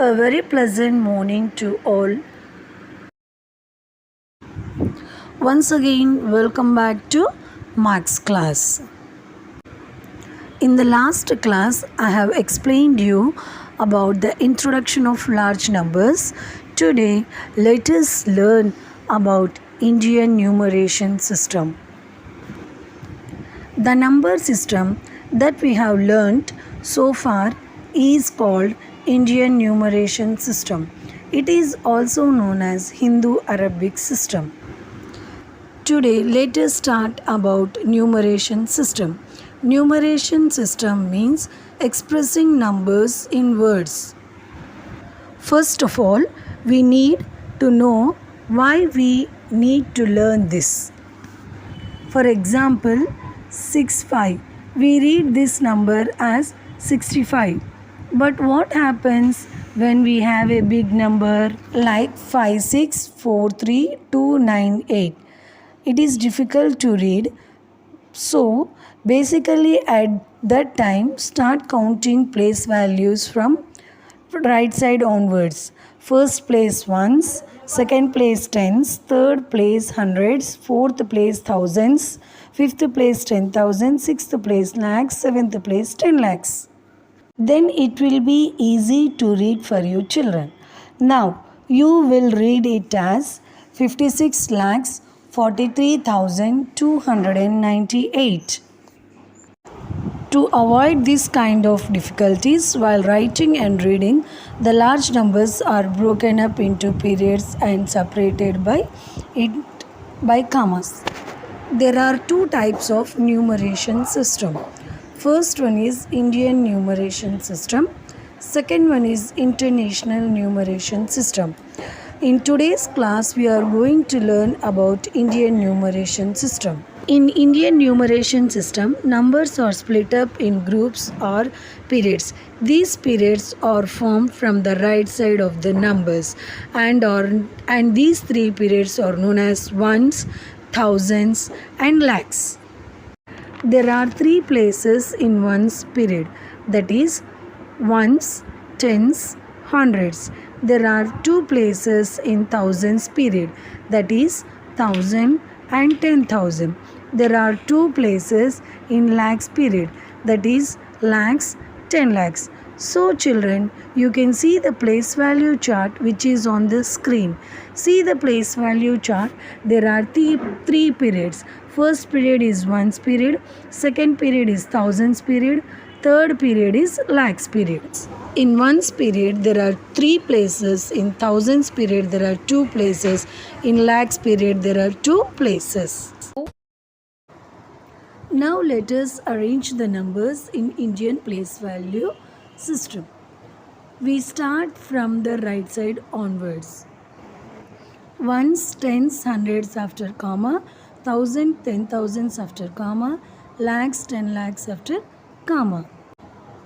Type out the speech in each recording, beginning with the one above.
A very pleasant morning to all. Once again, welcome back to Maths class. In the last class, I have explained you about the introduction of large numbers. Today, let us learn about Indian numeration system. The number system that we have learnt so far is called Indian numeration system. It is also known as Hindu-Arabic system. Today, let us start about numeration system. Numeration system means expressing numbers in words. First of all, we need to know why we need to learn this. For example, 65. We read this number as 65. But what happens when we have a big number like 5643298? It is difficult to read. So, basically at that time, start counting place values from right side onwards. First place ones, second place tens, third place hundreds, fourth place thousands, fifth place 10,000, sixth place lakhs, seventh place 10 lakhs. Then it will be easy to read for you children. Now you will read it as 56 lakhs 43,298. To avoid this kind of difficulties while writing and reading, the large numbers are broken up into periods and separated by commas. There are two types of numeration system. First one is Indian numeration system. Second one is International numeration system. In today's class, we are going to learn about Indian numeration system. In Indian numeration system, numbers are split up in groups or periods. These periods are formed from the right side of the numbers, and these three periods are known as ones, thousands, and lakhs. There are three places in ones period, that is ones, tens, hundreds. There are two places in thousands period, that is 1,000 and 10,000. There are two places in lakhs period, that is lakhs, 10 lakhs. So children, you can see the place value chart which is on the screen. See the place value chart. There are three periods. First period is ones period, second period is thousands period, third period is lakhs periods. In ones period there are three places, in thousands period there are two places, in lakhs period there are two places. Now let us arrange the numbers in Indian place value system. We start from the right side onwards. Ones, tens, hundreds after comma, 1,000, 10,000s after comma, lakhs, 10 lakhs after comma.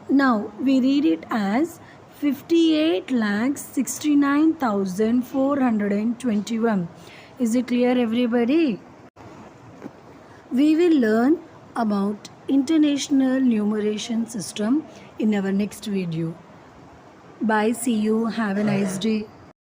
Now we read it as 58 lakhs 69,421. Is it clear, everybody? We will learn about International numeration system in our next video. Bye, see you, have a nice day.